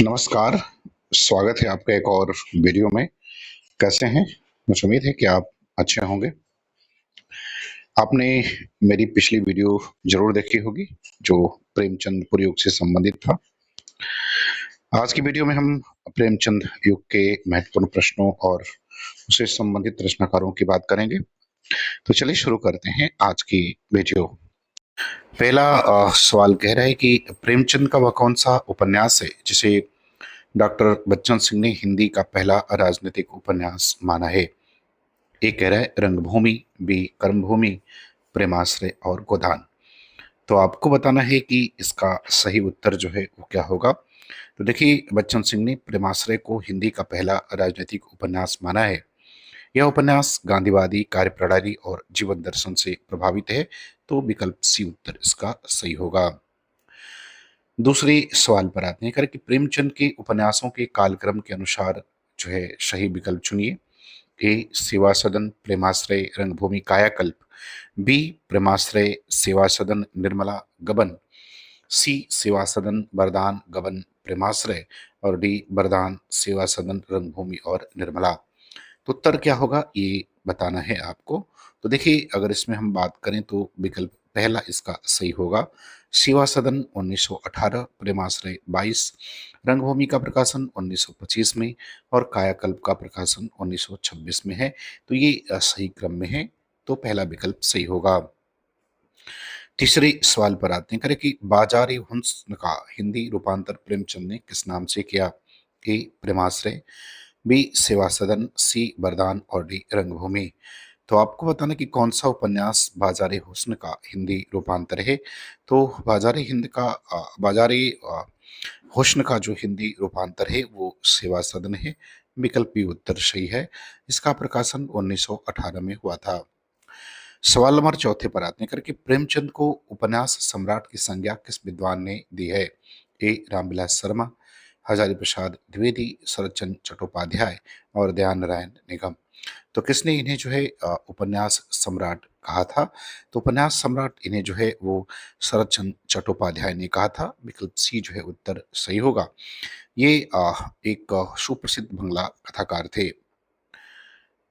नमस्कार, स्वागत है आपका एक और वीडियो में। कैसे हैं? मुझे उम्मीद है कि आप अच्छे होंगे। आपने मेरी पिछली वीडियो ज़रूर देखी होगी, जो प्रेमचंद युग से संबंधित था। आज की वीडियो में हम प्रेमचंद युग के महत्वपूर्ण प्रश्नों और उससे संबंधित रचनाकारों की बात करेंगे। तो चलिए शुरू करते हैं आज की वीडियो। पहला सवाल कह रहा है कि प्रेमचंद का वह कौन-सा उपन्यास है, जिसे डॉक्टर बच्चन सिंह ने हिंदी का पहला राजनीतिक उपन्यास माना है? ए कह रहा है रंगभूमि, बी कर्मभूमि, प्रेमाश्रय और गोदान। तो आपको बताना है कि इसका सही उत्तर जो है वो क्या होगा। तो देखिए, बच्चन सिंह ने प्रेमाश्रय को हिंदी का पहला राजनीतिक उपन्यास माना है। यह उपन्यास गांधीवादी कार्यप्रणाली और जीवन दर्शन से प्रभावित है। तो विकल्प सी उत्तर इसका सही होगा। दूसरे सवाल पर आते हैं कर कि प्रेमचंद के उपन्यासों के कालक्रम के अनुसार जो है सही विकल्प चुनिए। ए सेवा सदन, प्रेमाश्रय, रंगभूमि, कायाकल्प। बी प्रेमाश्रय, सेवा सदन, निर्मला, गबन। सी सेवा सदन, वरदान, गबन, प्रेमाश्रय। और डी वरदान, सेवा सदन, रंगभूमि और निर्मला। तो उत्तर क्या होगा ये बताना है आपको। तो देखिए, अगर इसमें हम बात करें तो विकल्प पहला इसका सही होगा। सेवा सदन 1918, प्रेमाश्रय 22, रंगभूमि का प्रकाशन 1925 में और कायाकल्प का प्रकाशन 1926 में है। तो ये सही क्रम में है। तो पहला विकल्प सही होगा। तीसरे सवाल पर आते हैं करें कि बाजारी हुस्न का हिंदी रूपांतर प्रेमचंद ने किस नाम से किया? ए प्रेमाश्रय, बी सेवा सदन, सी वरदान और डी रंगभूमि। तो आपको बताना कि कौन सा उपन्यास बाजारे हुस्न का हिंदी रूपांतर है। तो बाजारे हुस्न का जो हिंदी रूपांतर है वो सेवा सदन है। विकल्प बी उत्तर सही है। इसका प्रकाशन 1918 में हुआ था। सवाल नंबर चौथे पर आते हैं करके प्रेमचंद को उपन्यास सम्राट की संज्ञा किस विद्वान ने दी है? ए रामविलास शर्मा, हजारी प्रसाद द्विवेदी, शरदचंद्र चट्टोपाध्याय और दयान नारायण निगम। तो किसने इन्हें जो है उपन्यास सम्राट कहा था? तो उपन्यास सम्राट इन्हें जो है वो शरदचंद्र चट्टोपाध्याय ने कहा था। विकल्प सी जो है उत्तर सही होगा। ये एक सुप्रसिद्ध बंगला कथाकार थे।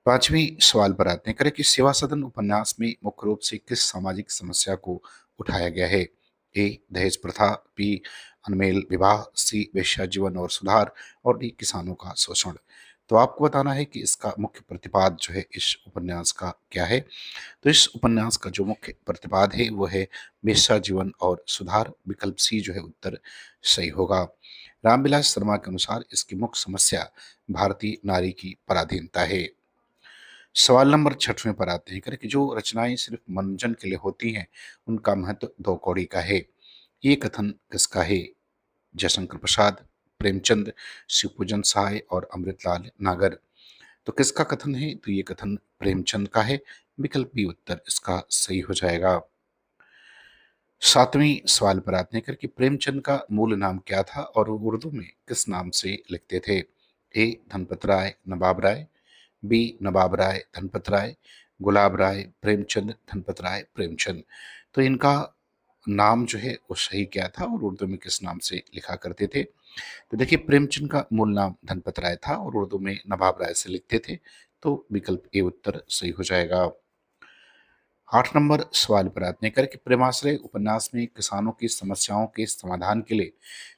पांचवें सवाल पर आते हैं करें कि सेवा सदन उपन्यास में मुख्य रूप से किस सामाजिक समस्या को उठाया गया है? ए दहेज प्रथा, बी अनमेल विवाह, सी वेश्या जीवन और सुधार और डी किसानों का शोषण। तो आपको बताना है कि इसका मुख्य प्रतिपाद जो है इस उपन्यास का क्या है। तो इस उपन्यास का जो मुख्य प्रतिपाद है वो है वेश्या जीवन और सुधार। विकल्प सी जो है उत्तर सही होगा। रामविलास शर्मा के अनुसार इसकी मुख्य समस्या भारतीय नारी की पराधीनता है। सवाल नंबर छठवें पर आते हैं करें कि जो रचनाएं सिर्फ मनोरंजन के लिए होती हैं उनका महत्व दो कौड़ी का है। ये कथन किसका है? जयशंकर प्रसाद, प्रेमचंद, शिवपूजन सहाय और अमृतलाल नागर। तो किसका कथन है? तो ये कथन प्रेमचंद का है। विकल्प बी उत्तर इसका सही हो जाएगा। सातवीं सवाल पर आते हैं करके प्रेमचंद का मूल नाम क्या था और वो उर्दू में किस नाम से लिखते थे? ए धनपत राय नवाब राय, बी नवाब राय धनपत राय, गुलाब राय प्रेमचंद, धनपत राय प्रेमचंद। तो इनका नाम जो है वो सही क्या था और उर्दू में किस नाम से लिखा करते थे? तो देखिए, प्रेमचंद का मूल नाम धनपत राय था और उर्दू में नवाब राय से लिखते थे। तो विकल्प ए उत्तर सही हो जाएगा। 8 नंबर सवाल पर आते हैं कर कि प्रेमाश्रय उपन्यास में किसानों की समस्याओं के समाधान के लिए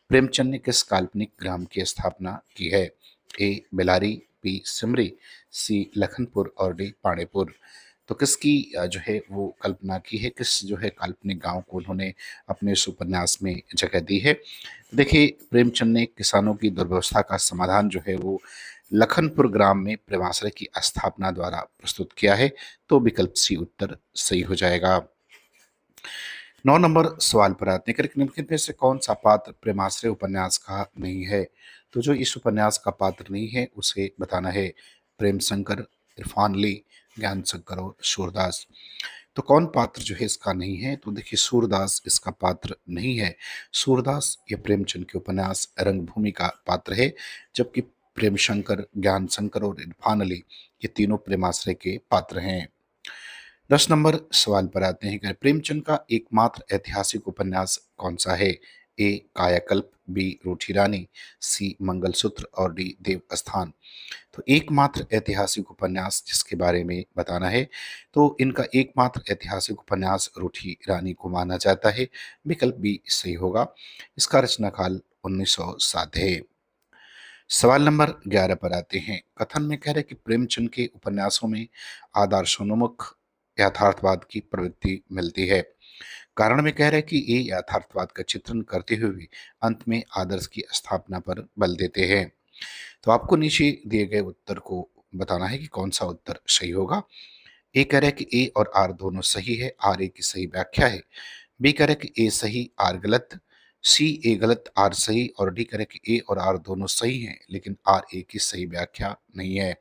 प्रेमचंद ने किस काल्पनिक ग्राम की स्थापना की है? ए बेलारी, बी सिमरी, सी लखनपुर और डी पाणेपुर। तो किसकी जो है वो कल्पना की है, किस जो है काल्पनिक गांव को उन्होंने अपने इस उपन्यास में जगह दी है? देखिए, प्रेमचंद ने किसानों की दुर्व्यवस्था का समाधान जो है वो लखनपुर ग्राम में प्रेमाश्रय की स्थापना द्वारा प्रस्तुत किया है। तो विकल्प सी उत्तर सही हो जाएगा। 9 नंबर सवाल पर आते हैं कि निम्नलिखित में से कौन सा पात्र प्रेमाश्रय उपन्यास का नहीं है? तो जो इस उपन्यास का पात्र नहीं है उसे बताना है। प्रेम शंकर, इरफान ली, ज्ञान शंकर और सूरदास। तो कौन पात्र जो है इसका नहीं है? तो देखिए, सूरदास इसका पात्र नहीं है। सूरदास ये प्रेमचंद के उपन्यास रंगभूमि का पात्र है, जबकि प्रेम शंकर, ज्ञान शंकर और इरफान अली ये तीनों प्रेमाश्रय के पात्र हैं। 10 नंबर सवाल पर आते हैं कि प्रेमचंद का एकमात्र ऐतिहासिक उपन्यास कौन सा है? ए कायाकल्प, बी रूठी रानी, सी मंगलसूत्र और डी देवस्थान। तो एकमात्र ऐतिहासिक उपन्यास जिसके बारे में बताना है, तो इनका एकमात्र ऐतिहासिक उपन्यास रूठी रानी को माना जाता है। विकल्प बी सही होगा। इसका रचना काल 1907 है। सवाल नंबर 11 पर आते हैं। कथन में कह रहे कि प्रेमचंद के उपन्यासों में आदर्शोन्मुख यथार्थवाद की प्रवृत्ति मिलती है। कारण में कह रहे कि ये यथार्थवाद का चित्रण करते हुए भी अंत में आदर्श की स्थापना पर बल देते हैं। तो आपको नीचे दिए गए उत्तर को बताना है कि कौन सा उत्तर सही होगा। ए कह रहे कि ए और आर दोनों सही है, आर ए की सही व्याख्या है। बी कह रहे कि ए सही आर गलत, सी ए गलत आर सही, और डी कह रहे कि ए और आर दोनों सही हैं लेकिन आर ए की सही व्याख्या नहीं है।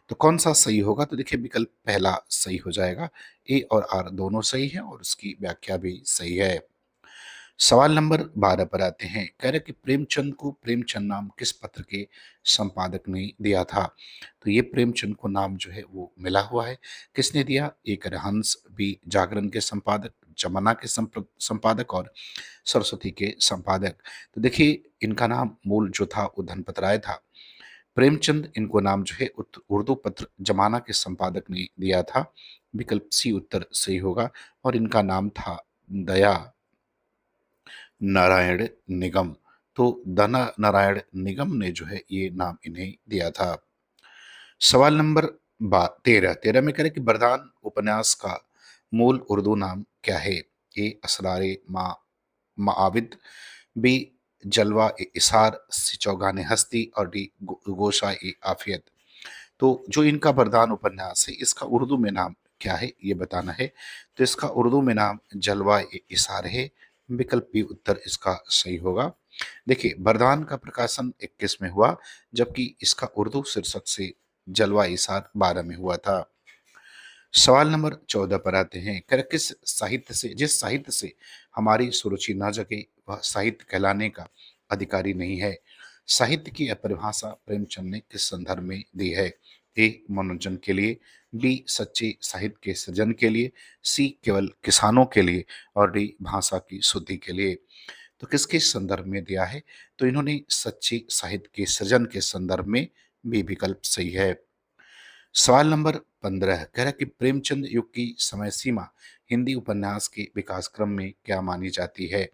तो कौन सा सही होगा? तो देखिए विकल्प पहला सही हो जाएगा। ए और आर दोनों सही हैं और उसकी व्याख्या भी सही है। सवाल नंबर 12 पर आते हैं। कह रहे कि प्रेमचंद को प्रेमचंद नाम किस पत्र के संपादक ने दिया था? तो ये प्रेमचंद को नाम जो है वो मिला हुआ है। किसने दिया? एक हंस, बी जागरण के संपादक, जमाना के संपादक और सरस्वती के संपादक। तो देखिए इनका नाम मूल जो था वो धनपत राय था। प्रेमचंद इनको नाम जो है उर्दू पत्र जमाना के संपादक ने दिया था। विकल्प सी उत्तर सही होगा और इनका नाम था दया नारायण निगम। तो दना नारायण निगम ने जो है ये नाम इन्हें दिया था। सवाल नंबर 13 में करें कि बरदान उपन्यास का मूल उर्दू नाम क्या है? ए असरारे माआविद, बी जलवा ए इसार, सी चौगाने हस्ती और डी गोशा ए आफियत। तो जो इनका बरदान उपन्यास है इसका उर्दू में नाम क्या है ये बताना है। तो इसका उर्दू में नाम जलवा ए इसार है। विकल्प बी उत्तर इसका सही होगा। देखिए बरदान का प्रकाशन 21 में हुआ जबकि इसका उर्दू शीर्षक से जलवा इसार 12 में हुआ था। सवाल नंबर 14 पर आते हैं। किस साहित्य से जिस साहित्य से हमारी सुरुचि न जगे वह साहित्य कहलाने का अधिकारी नहीं है? साहित्य की परिभाषा प्रेमचंद ने किस संदर्भ में दी है? ए मनोरंजन के लिए, बी सच्चे साहित्य के सृजन के लिए, सी केवल किसानों के लिए और डी भाषा की शुद्धि के लिए। तो किसके संदर्भ में दिया है? तो इन्होंने सच्चे साहित्य के सृजन के संदर्भ में। बी विकल्प सही है। सवाल नंबर 15 कह रहा है कि प्रेमचंद युग की समय सीमा हिंदी उपन्यास के विकास क्रम में क्या मानी जाती है?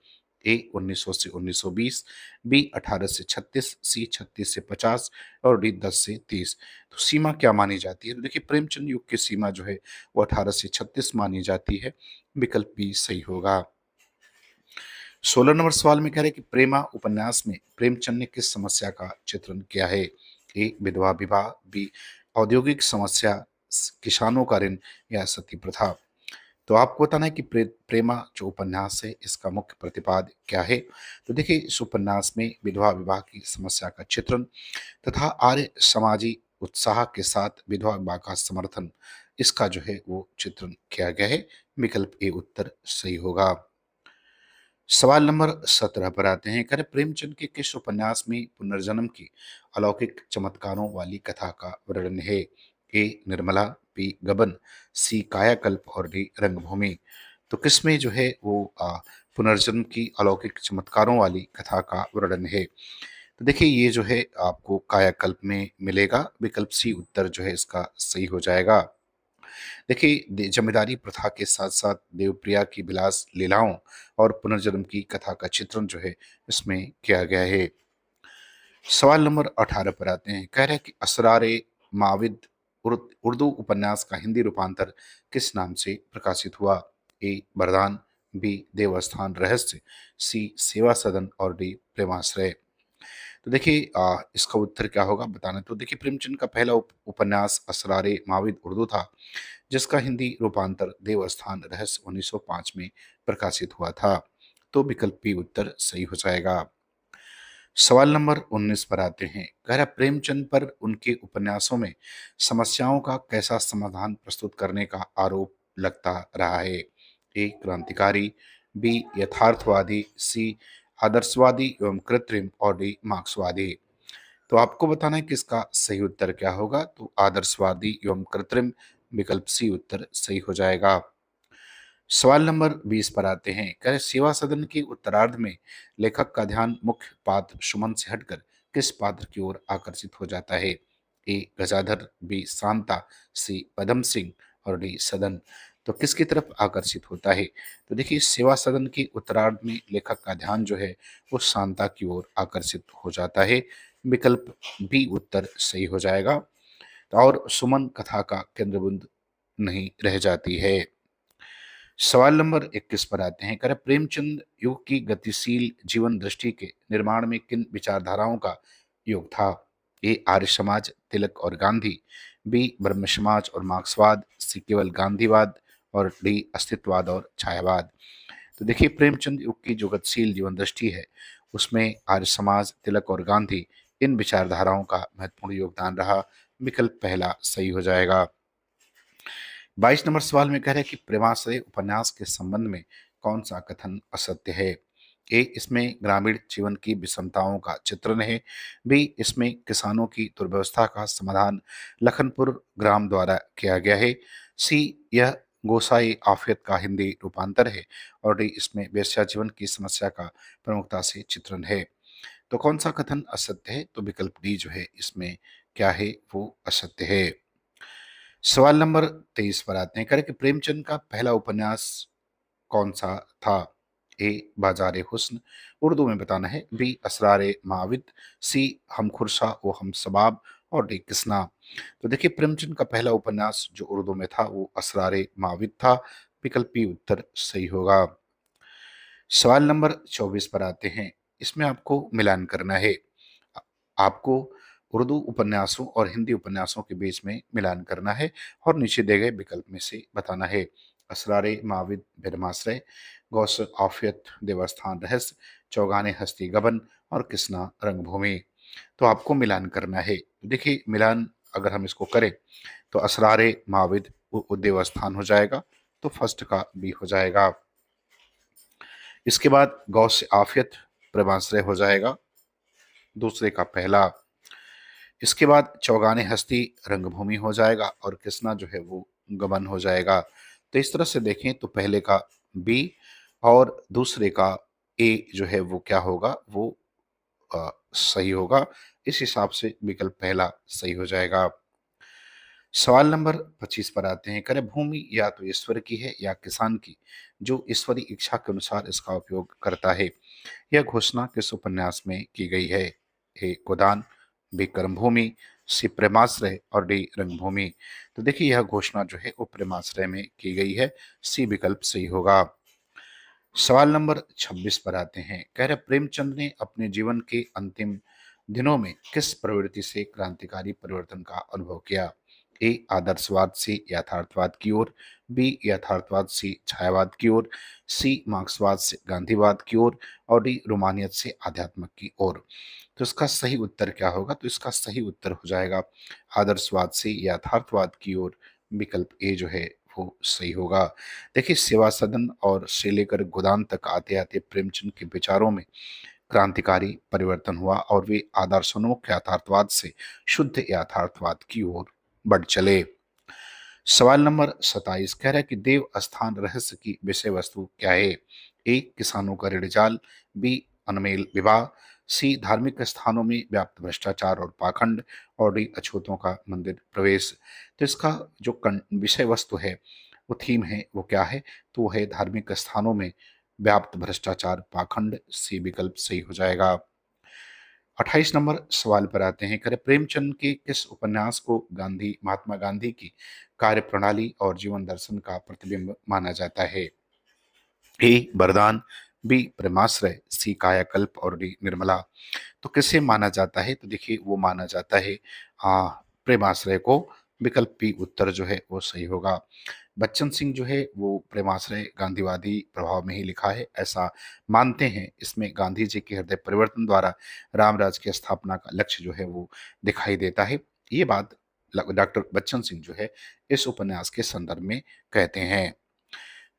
ए 1900 से 1920, बी 18 से 36, सी 36 से 50 और डी 10 से 30। तो सीमा क्या मानी जाती है? तो देखिए प्रेमचंद युग की सीमा जो है वो 18 से 36 मानी जाती है। विकल्प बी सही होगा। 16 नंबर सवाल में कह रहे हैं कि प्रेमा उपन्यास में प्रेमचंद ने किस समस्या का चित्रण किया है? ए विधवा विवाह, बी औद्योगिक समस्या, किसानों का ऋण या सती प्रथा। तो आपको बताना है कि प्रेमा जो उपन्यास है इसका मुख्य प्रतिपाद्य क्या है? तो देखिए इस उपन्यास में विधवा विवाह की समस्या का चित्रण तथा आर्य समाजी उत्साह के साथ विधवा विवाह का समर्थन, इसका जो है वो चित्रण किया गया है। विकल्प ए उत्तर सही होगा। सवाल नंबर 17 पर आते हैं। कह रहे प्रेमचंद के किस उपन्यास में पुनर्जन्म की अलौकिक चमत्कारों वाली कथा का वर्णन है? ए निर्मला, बी गबन, सी कायाकल्प और डी रंगभूमि। तो किसमें जो है वो पुनर्जन्म की अलौकिक चमत्कारों वाली कथा का वर्णन है? तो देखिए ये जो है आपको कायाकल्प में मिलेगा। विकल्प सी उत्तर जो है इसका सही हो जाएगा। देखिए जमींदारी प्रथा के साथ साथ देवप्रिया की विलास लीलाओं और पुनर्जन्म की कथा का चित्रण जो है इसमें किया गया है। सवाल नंबर 18 पर आते हैं। कह रहे हैं कि असरारे माविद उर्दू उपन्यास का हिंदी रूपांतर किस नाम से प्रकाशित हुआ? ए बरदान, बी देवस्थान रहस्य, सी सेवा सदन और डी प्रेमाश्रय। तो देखिए इसका उत्तर क्या होगा बताना। तो देखिए प्रेमचंद का पहला उपन्यास असरारे माविद उर्दू था जिसका हिंदी रूपांतर देवस्थान रहस्य 1905 में प्रकाशित हुआ था। तो विकल्प बी उत्तर सही हो जाएगा। सवाल नंबर 19 पर आते हैं। कह रहा प्रेमचंद पर उनके उपन्यासों में समस्याओं का कैसा समाधान प्रस्तुत करने का आरोप लगता रहा है? ए क्रांतिकारी, बी यथार्थवादी, सी आदर्शवादी एवं कृत्रिम और डी मार्क्सवादी। तो आपको बताना है कि इसका सही उत्तर क्या होगा। तो आदर्शवादी एवं कृत्रिम। विकल्प सी उत्तर सही हो जाएगा। सवाल नंबर 20 पर आते हैं। कह रहे सेवा सदन के उत्तरार्ध में लेखक का ध्यान मुख्य पात्र सुमन से हटकर किस पात्र की ओर आकर्षित हो जाता है? ए गजाधर, बी शांता, सी पदम सिंह और डी सदन। तो किसकी तरफ आकर्षित होता है? तो देखिए सेवा सदन के उत्तरार्ध में लेखक का ध्यान जो है वो शांता की ओर आकर्षित हो जाता है। विकल्प बी उत्तर सही हो जाएगा। और सुमन कथा का केंद्र बिंदु नहीं रह जाती है। सवाल नंबर 21 पर आते हैं। कह रहे प्रेमचंद युग की गतिशील जीवन दृष्टि के निर्माण में किन विचारधाराओं का योग था? ए आर्य समाज, तिलक और गांधी, बी ब्रह्म समाज और मार्क्सवाद, सी केवल गांधीवाद और डी अस्तित्ववाद और छायावाद। तो देखिए प्रेमचंद युग की जो गतिशील जीवन दृष्टि है उसमें आर्य समाज, तिलक और गांधी इन विचारधाराओं का महत्वपूर्ण योगदान रहा। विकल्प पहला सही हो जाएगा। 22 नंबर सवाल में कह रहे हैं कि प्रेमाश्रय उपन्यास के संबंध में कौन सा कथन असत्य है? ए इसमें ग्रामीण जीवन की विषमताओं का चित्रण है, बी इसमें किसानों की दुर्व्यवस्था का समाधान लखनपुर ग्राम द्वारा किया गया है, सी यह गोसाई आफियत का हिंदी रूपांतर है और डी इसमें वेश्या जीवन की समस्या का प्रमुखता से चित्रण है। तो कौन सा कथन असत्य है? तो विकल्प डी जो है इसमें क्या है वो असत्य है। सवाल नंबर 23 पर आते हैं। करें कि प्रेमचंद का पहला उपन्यास कौन सा था? ए बाजारे हुस्न, उर्दू में बताना है, बी असरारे माविद, सी हम खुरसा वो हम सबाब और डी किसना। तो देखिए प्रेमचंद का पहला उपन्यास जो उर्दू में था वो असरारे माविद था। विकल्प बी उत्तर सही होगा। सवाल नंबर 24 पर आते हैं। इसमें आपको मिलान करना है। आ- आपको उर्दू उपन्यासों और हिंदी उपन्यासों के बीच में मिलान करना है और नीचे दिए गए विकल्प में से बताना है। असरारे माविद ब्रह्माश्रय, गौस आफियत देवस्थान रहस्य, चौगाने हस्ती गबन और किसना रंगभूमि। तो आपको मिलान करना है। देखिए मिलान अगर हम इसको करें तो असरारे माविद देवस्थान हो जाएगा, तो फर्स्ट का बी हो जाएगा। इसके बाद गौस आफियत प्रभाश्रय हो जाएगा, दूसरे का पहला। इसके बाद चौगाने हस्ती रंगभूमि हो जाएगा और किसना जो है वो गबन हो जाएगा। तो इस तरह से देखें तो पहले का बी और दूसरे का ए जो है वो क्या होगा वो सही होगा। इस हिसाब से विकल्प पहला सही हो जाएगा। सवाल नंबर 25 पर आते हैं। करें भूमि या तो ईश्वर की है या किसान की, जो ईश्वरी इच्छा के अनुसार इसका उपयोग करता है। यह घोषणा किस उपन्यास में की गई है? ए गोदान, बी कर्मभूमि, सी प्रेमाश्रय और डी रंगभूमि। तो देखिए यह घोषणा जो है वो प्रेमाश्रय में की गई है। सी विकल्प सही होगा। सवाल नंबर 26 पर आते हैं। कह रहे प्रेमचंद ने अपने जीवन के अंतिम दिनों में किस प्रवृत्ति से क्रांतिकारी परिवर्तन का अनुभव किया? ए आदर्शवाद से यथार्थवाद की ओर, बी यथार्थवाद से छायावाद की ओर, सी मार्क्सवाद से गांधीवाद की ओर और डी रोमानियत से आध्यात्म की ओर। तो इसका सही उत्तर क्या होगा? तो इसका सही उत्तर हो जाएगा आदर्शवाद से यथार्थवाद की ओर। विकल्प ए जो है वो सही होगा। देखिए सेवा सदन और से लेकर गोदान तक आते आते प्रेमचंद के विचारों में क्रांतिकारी परिवर्तन हुआ और वे आदर्शोन्मुख यथार्थवाद से शुद्ध यथार्थवाद की ओर बढ़ चले। सवाल नंबर 27 कह रहा है कि देव स्थान रहस्य की विषय वस्तु क्या है? ए किसानों का ऋण जाल, बी अनमेल विवाह, सी धार्मिक स्थानों में व्याप्त भ्रष्टाचार और पाखंड और डी अछूतों का मंदिर प्रवेश। तो इसका जो विषय वस्तु है वो थीम है वो क्या है? तो वो है धार्मिक स्थानों में व्याप्त भ्रष्टाचार पाखंड। सी विकल्प सही हो जाएगा। 28 नंबर सवाल पर आते हैं। करें प्रेमचंद के किस उपन्यास को गांधी महात्मा गांधी की कार्य प्रणाली और जीवन दर्शन का प्रतिबिंब माना जाता है? ए वरदान, बी प्रेमाश्रय, सी कायाकल्प और डी निर्मला। तो किसे माना जाता है? तो देखिए वो माना जाता है प्रेमाश्रय को। विकल्प बी उत्तर जो है वो सही होगा। बच्चन सिंह जो है वो प्रेमाश्रय गांधीवादी प्रभाव में ही लिखा है ऐसा मानते हैं। इसमें गांधी जी के हृदय परिवर्तन द्वारा रामराज की स्थापना का लक्ष्य जो है वो दिखाई देता है। ये बात डॉक्टर बच्चन सिंह जो है इस उपन्यास के संदर्भ में कहते हैं।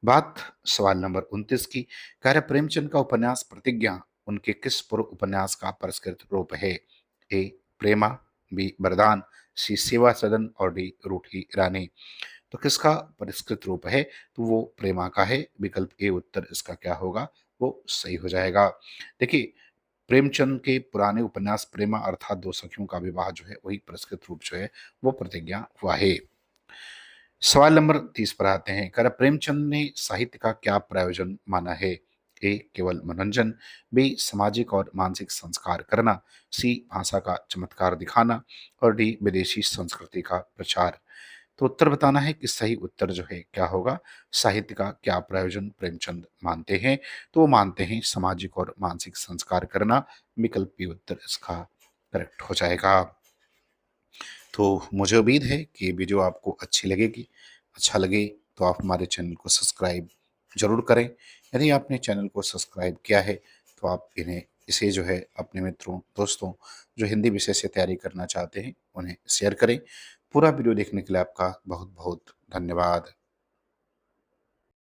बात सवाल नंबर 29 की। कह रहे प्रेमचंद का उपन्यास प्रतिज्ञा उनके किस पूर्व उपन्यास का परिष्कृत रूप है? ए प्रेमा, बी वरदान, सी सेवा सदन और डी रूठी रानी। तो किसका परिष्कृत रूप है? तो वो प्रेमा का है। विकल्प ए उत्तर इसका क्या होगा? वो सही हो जाएगा। देखिए, प्रेमचंद के पुराने उपन्यास प्रेमा अर्थात दो सखियों का विवाह जो है वही परिष्कृत रूप जो है वो प्रतिज्ञा हुआ है। सवाल नंबर 30 पर आते हैं। करा प्रेमचंद ने साहित्य का क्या प्रयोजन माना है? ए केवल मनोरंजन, बी सामाजिक और मानसिक संस्कार करना, सी भाषा का चमत्कार दिखाना और डी विदेशी संस्कृति का प्रचार। तो उत्तर बताना है कि सही उत्तर जो है क्या होगा? साहित्य का क्या प्रयोजन प्रेमचंद मानते हैं? तो वो मानते हैं सामाजिक और मानसिक संस्कार करना। विकल्प बी उत्तर इसका करेक्ट हो जाएगा। तो मुझे उम्मीद है कि ये वीडियो आपको अच्छी लगेगी। अच्छा लगे तो आप हमारे चैनल को सब्सक्राइब ज़रूर करें। यदि आपने चैनल को सब्सक्राइब किया है तो आप इसे जो है अपने मित्रों, दोस्तों जो हिंदी विषय से तैयारी करना चाहते हैं, उन्हें शेयर करें। पूरा वीडियो देखने के लिए आपका बहुत-बहुत धन्यवाद।